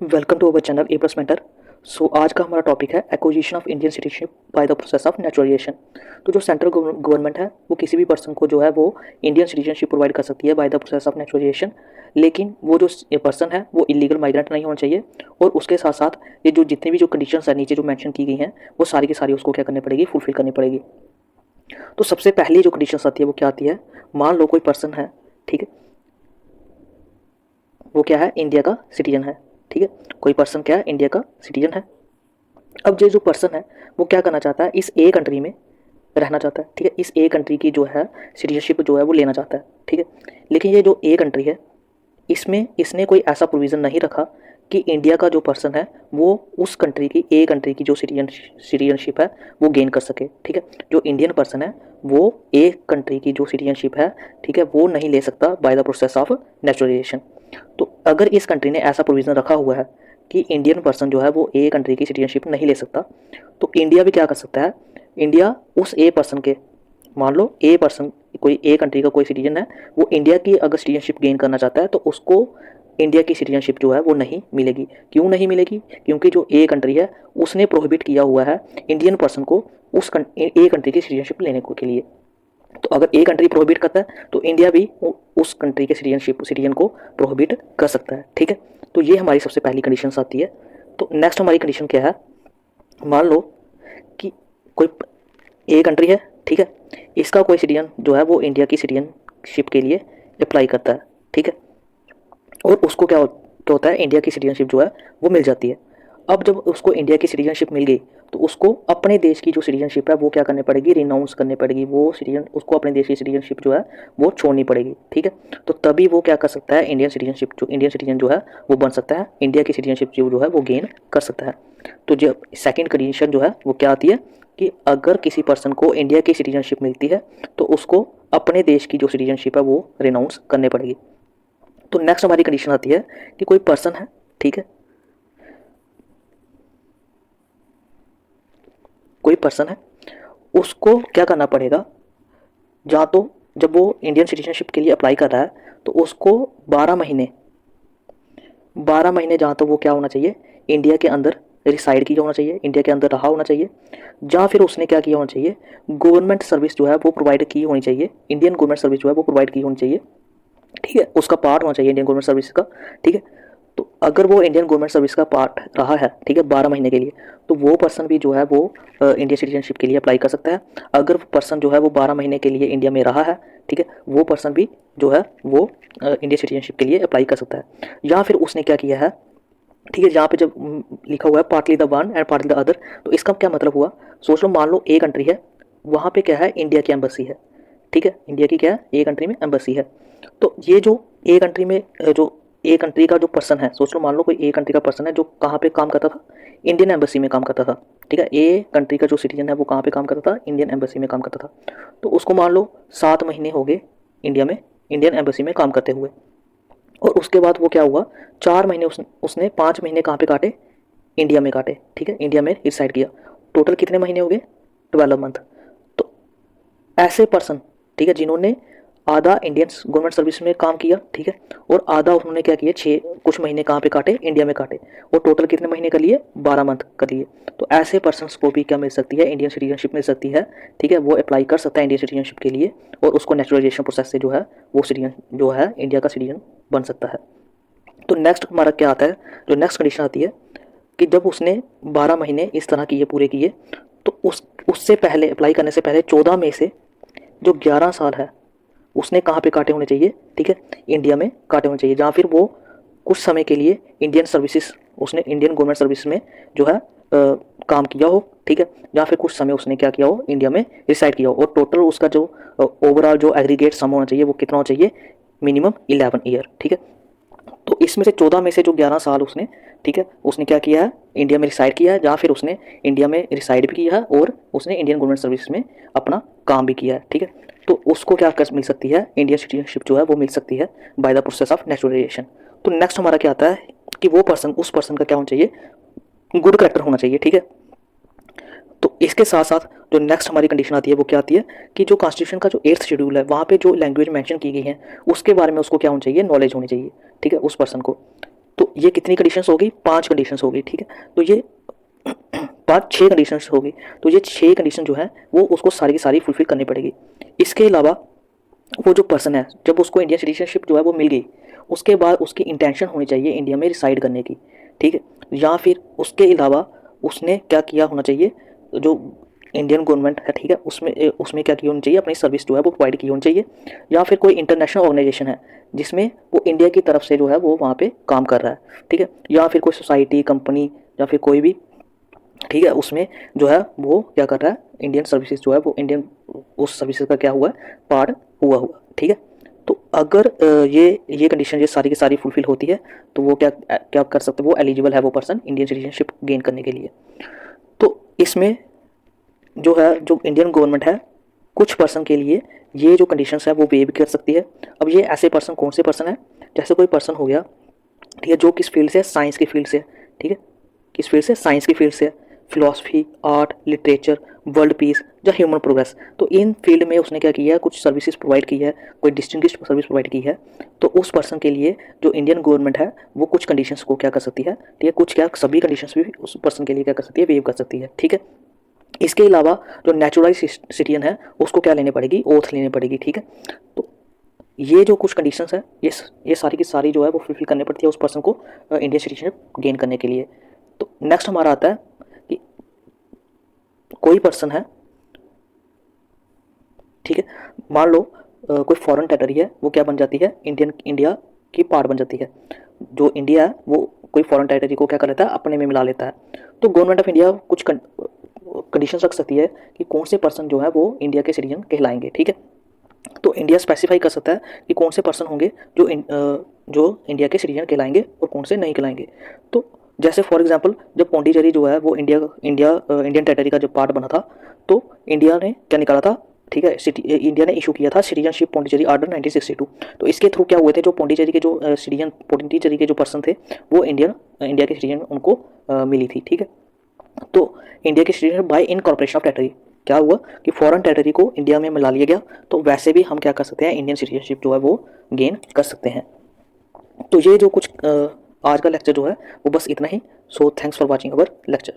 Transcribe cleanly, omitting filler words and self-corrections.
Welcome to our channel a plus mentor. So आज का हमारा टॉपिक है acquisition of Indian citizenship by the process of naturalisation. तो जो सेंट्रल गवर्नमेंट है वो किसी भी पर्सन को जो है वो इंडियन सिटीजनशिप प्रोवाइड कर सकती है bye the process of naturalisation, लेकिन वो जो पर्सन है वो इलीगल माइग्रेंट नहीं होना चाहिए। और उसके साथ साथ ये जो जितनी भी जो कंडीशंस है नीचे जो मेंशन की गई हैं वो सारी की सारी उसको क्या करनी पड़ेगी, फुलफिल करनी पड़ेगी। तो सबसे पहली जो कंडीशंस आती है वो क्या आती है, मान लो कोई पर्सन है, ठीक है, वो क्या है, इंडिया का सिटीजन है। ठीक है, कोई पर्सन क्या है, इंडिया का सिटीजन है। अब ये जो पर्सन है वो क्या करना चाहता है, इस ए कंट्री में रहना चाहता है। ठीक है, इस ए कंट्री की जो है सिटीजनशिप जो है वो लेना चाहता है। ठीक है, लेकिन ये जो ए कंट्री है इसमें इसने कोई ऐसा प्रोविज़न नहीं रखा कि इंडिया का जो पर्सन है वो उस कंट्री की, ए कंट्री की जो सिटीजनशिप है वो गेन कर सके। ठीक है, जो इंडियन पर्सन है वो ए कंट्री की जो सिटीजनशिप है, ठीक है, वो नहीं ले सकता bye the process of naturalisation. तो अगर इस कंट्री ने ऐसा प्रोविज़न रखा हुआ है कि इंडियन पर्सन जो है वो ए कंट्री की सिटीजनशिप नहीं ले सकता, तो इंडिया भी क्या कर सकता है, इंडिया उस ए पर्सन के, मान लो ए पर्सन कोई ए कंट्री का कोई सिटीजन है, वो इंडिया की अगर सिटीजनशिप गेन करना चाहता है तो उसको इंडिया की सिटीजनशिप जो है वो नहीं मिलेगी। क्यों नहीं मिलेगी? क्योंकि जो ए कंट्री है उसने प्रोहिबिट किया हुआ है इंडियन पर्सन को उस ए कंट्री की सिटीजनशिप लेने के लिए। तो अगर ए कंट्री प्रोहिबिट करता है तो इंडिया भी उस कंट्री के सिटीजन को प्रोहिबिट कर सकता है। ठीक है, तो ये हमारी सबसे पहली कंडीशन आती है। तो नेक्स्ट हमारी कंडीशन क्या है, मान लो कि कोई ए कंट्री है, ठीक है, इसका कोई सिटीजन जो है वो इंडिया की सिटीजनशिप के लिए अप्लाई करता है। ठीक है, और उसको क्या होता है, इंडिया की सिटीजनशिप जो है वो मिल जाती है। अब जब उसको इंडिया की सिटीजनशिप मिल गई तो उसको अपने देश की जो सिटीजनशिप है वो क्या करनी पड़ेगी, रिनाउंस करनी पड़ेगी। वो सिटीजन, उसको अपने देश की सिटीजनशिप जो है वो छोड़नी पड़ेगी। ठीक है, तो तभी वो क्या कर सकता है, इंडियन सिटीजन जो है वो बन सकता है, इंडिया की सिटीजनशिप जो है वो गेन कर सकता है। तो जो सेकेंड कंडीशन जो है वो क्या आती है कि अगर किसी पर्सन को इंडिया की सिटीजनशिप मिलती है तो उसको अपने देश की जो सिटीजनशिप है वो रिनाउंस करनी पड़ेगी। तो नेक्स्ट हमारी कंडीशन आती है कि कोई पर्सन है, ठीक है, कोई पर्सन है, उसको क्या करना पड़ेगा, जहाँ तो जब वो इंडियन सिटीजनशिप के लिए अप्लाई कर रहा है तो उसको 12 महीने जहाँ तो वो क्या होना चाहिए, इंडिया के अंदर रिसाइड किया होना चाहिए, इंडिया के अंदर रहा होना चाहिए। जहाँ फिर उसने क्या किया होना चाहिए, गवर्नमेंट सर्विस जो है वो प्रोवाइड की होनी चाहिए, इंडियन गवर्नमेंट सर्विस जो है वो प्रोवाइड की होनी चाहिए। ठीक है, उसका पार्ट होना चाहिए इंडियन गवर्नमेंट सर्विस का। ठीक है, तो अगर वो इंडियन गवर्नमेंट सर्विस का पार्ट रहा है, ठीक है, 12 महीने के लिए, तो वो पर्सन भी जो है वो इंडियन सिटीजनशिप के लिए अप्लाई कर सकता है। अगर पर्सन जो है वो 12 महीने के लिए इंडिया में रहा है, ठीक है, वो पर्सन भी जो है वो इंडियन सिटीजनशिप के लिए अप्लाई कर सकता है। या फिर उसने क्या किया है, ठीक है, जहाँ पे जब लिखा हुआ है partly the one and partly the other, तो इसका क्या मतलब हुआ, सोच लो, मान लो ए कंट्री है, वहाँ पे क्या है, इंडिया की एम्बेसी है। ठीक है, इंडिया की क्या है, ए कंट्री में एम्बेसी है। तो ये जो ए कंट्री में जो ए कंट्री का जो पर्सन है, सोच लो, मान लो कोई ए कंट्री का पर्सन है जो कहाँ पे काम करता था, इंडियन एम्बेसी में काम करता था। ठीक है, ए कंट्री का जो सिटीजन है वो कहाँ पे काम करता था, इंडियन एम्बेसी में काम करता था। तो उसको मान लो 7 महीने हो गए इंडिया में, इंडियन एम्बेसी में काम करते हुए। और उसके बाद वो क्या हुआ, 4 महीने उसने 5 महीने कहाँ पे काटे, इंडिया में काटे। ठीक है, इंडिया में रिसाइड किया। टोटल कितने महीने हो गए, 12 मंथ। तो ऐसे पर्सन, ठीक है, जिन्होंने आधा इंडियन गवर्नमेंट सर्विस में काम किया, ठीक है, और आधा उन्होंने क्या किया, 6 कुछ महीने कहाँ पे काटे, इंडिया में काटे, और टोटल कितने महीने कर लिए, 12 मंथ कर लिए। तो ऐसे पर्सनस को भी क्या मिल सकती है, इंडियन सिटीजनशिप मिल सकती है। ठीक है, वो अप्लाई कर सकता है इंडियन सिटीजनशिप के लिए और उसको नेचुरलाइजेशन प्रोसेस से जो है वो सिटीजन जो है इंडिया का सिटीजन बन सकता है। तो नेक्स्ट हमारा क्या आता है, जो नेक्स्ट कंडीशन आती है कि जब उसने 12 महीने इस तरह किए, पूरे किए, तो उससे पहले, अप्लाई करने से पहले 14 में से जो 11 साल है उसने कहाँ पे काटे होने चाहिए, ठीक है, इंडिया में काटे होने चाहिए। जहाँ फिर वो कुछ समय के लिए इंडियन सर्विसेज, उसने इंडियन गवर्नमेंट सर्विस में जो है काम किया हो। ठीक है, या फिर कुछ समय उसने क्या किया हो, इंडिया में रिसाइड किया हो। और टोटल उसका जो ओवरऑल जो एग्रीगेट सम होना चाहिए वो कितना होना चाहिए, मिनिमम 11 ईयर। ठीक है, तो इसमें से 14 में से जो 11 साल उसने, ठीक है, उसने क्या किया है, इंडिया में रिसाइड किया है, या फिर उसने इंडिया में रिसाइड भी किया है और उसने इंडियन गवर्नमेंट सर्विस में अपना काम भी किया है। ठीक है, तो उसको क्या कर मिल सकती है, इंडियन सिटीजनशिप जो है वो मिल सकती है bye the process of naturalisation. तो नेक्स्ट हमारा क्या आता है कि वो पर्सन, उस पर्सन का क्या होना चाहिए, गुड कैरेक्टर होना चाहिए। ठीक है, तो इसके साथ साथ जो नेक्स्ट हमारी कंडीशन आती है वो क्या आती है कि जो कॉन्स्टिट्यूशन का जो 8th शेड्यूल है वहाँ पे जो लैंग्वेज मेंशन की गई है उसके बारे में उसको क्या होनी चाहिए, नॉलेज होनी चाहिए। ठीक है, उस पर्सन को। तो ये कितनी कंडीशंस होगी, 5 कंडीशंस होगी, ठीक है। तो ये 6 कंडीशंस होगी, तो ये 6 कंडीशन जो है वो उसको सारी की सारी फुलफिल करनी पड़ेगी। इसके अलावा वो जो पर्सन है, जब उसको इंडियन सिटीजनशिप जो है वो मिल गई, उसके बाद उसकी इंटेंशन होनी चाहिए इंडिया में रिसाइड करने की, ठीक है। या फिर उसके अलावा उसने क्या किया होना चाहिए, जो इंडियन गवर्नमेंट है, ठीक है, उसमें क्या की होनी चाहिए, अपनी सर्विस जो है वो प्रोवाइड की होनी चाहिए। या फिर कोई इंटरनेशनल ऑर्गेनाइजेशन है जिसमें वो इंडिया की तरफ से जो है वो वहाँ पे काम कर रहा है, ठीक है। या फिर कोई सोसाइटी, कंपनी या फिर कोई भी, ठीक है, उसमें जो है वो क्या कर रहा है, इंडियन सर्विसेज जो है वो इंडियन उस सर्विसेज का क्या हुआ है, पार्ट हुआ, ठीक है। तो अगर ये कंडीशन ये सारी की सारी फुलफिल होती है तो वो क्या क्या कर सकते हैं, वो एलिजिबल है वो पर्सन इंडियन सिटीजनशिप गेन करने के लिए। तो इसमें जो है, जो इंडियन गवर्नमेंट है, कुछ पर्सन के लिए ये जो कंडीशंस है वो वेव कर सकती है। अब ये ऐसे पर्सन कौन से पर्सन है, जैसे कोई पर्सन हो गया, ठीक है, जो किस फील्ड से, साइंस की फील्ड से, ठीक है, किस फील्ड से, साइंस की फील्ड से, philosophy, art, literature, world peace या ह्यूमन प्रोग्रेस, तो इन फील्ड में उसने क्या किया है, कुछ सर्विसेज प्रोवाइड की है, कोई डिस्टिंग्विश्ड सर्विस प्रोवाइड की है, तो उस पर्सन के लिए जो इंडियन गवर्नमेंट है वो कुछ कंडीशंस को क्या कर सकती है, ठीक है, कुछ क्या सभी कंडीशंस भी उस पर्सन के लिए क्या कर सकती है, वेव कर सकती है, ठीक है। इसके अलावा जो नेचुरलाइज सिटीजन है उसको क्या लेनी पड़ेगी, ओथ लेनी पड़ेगी, ठीक है। तो ये जो कुछ कंडीशंस है, ये सारी की सारी जो है वो फुलफिल करनी पड़ती है उस पर्सन को इंडियन सिटीजनशिप गेन करने के लिए। तो नेक्स्ट हमारा आता है कि कोई पर्सन है, ठीक है, मान लो कोई फॉरेन टेरिटरी है, वो क्या बन जाती है, इंडिया की पार्ट बन जाती है। जो इंडिया है वो कोई फॉरेन टेरिटरी को क्या कर लेता है, अपने में मिला लेता है। तो गवर्नमेंट ऑफ इंडिया कुछ कंडीशन रख सकती है कि कौन से पर्सन जो है वो इंडिया के सिटीजन कहलाएंगे, ठीक है। तो इंडिया स्पेसिफाई कर सकता है कि कौन से पर्सन होंगे जो इंडिया के सिटीजन कहलाएंगे और कौन से नहीं कहलाएंगे। तो जैसे फॉर एग्जांपल जब पौंडीचेरी जो है वो इंडियन टेरिटरी का जब पार्ट बना था, तो इंडिया ने क्या निकाला था, ठीक है, इंडिया ने इशू किया था सिटीजनशिप पौंडीचेरी आर्डर 1962। तो इसके थ्रू क्या हुए थे, जो पौंडीचेरी के जो पौंडीचेरी के जो पर्सन थे वो इंडिया के सिटीजन उनको मिली थी, ठीक है। तो इंडिया के citizen bye incorporation of territory क्या हुआ कि फॉरेन टेरिटरी को इंडिया में मिला लिया गया। तो वैसे भी हम क्या कर सकते हैं, इंडियन सिटीजनशिप जो है वो गेन कर सकते हैं। तो ये जो कुछ आज का लेक्चर जो है वो बस इतना ही। So thanks for watching our lecture.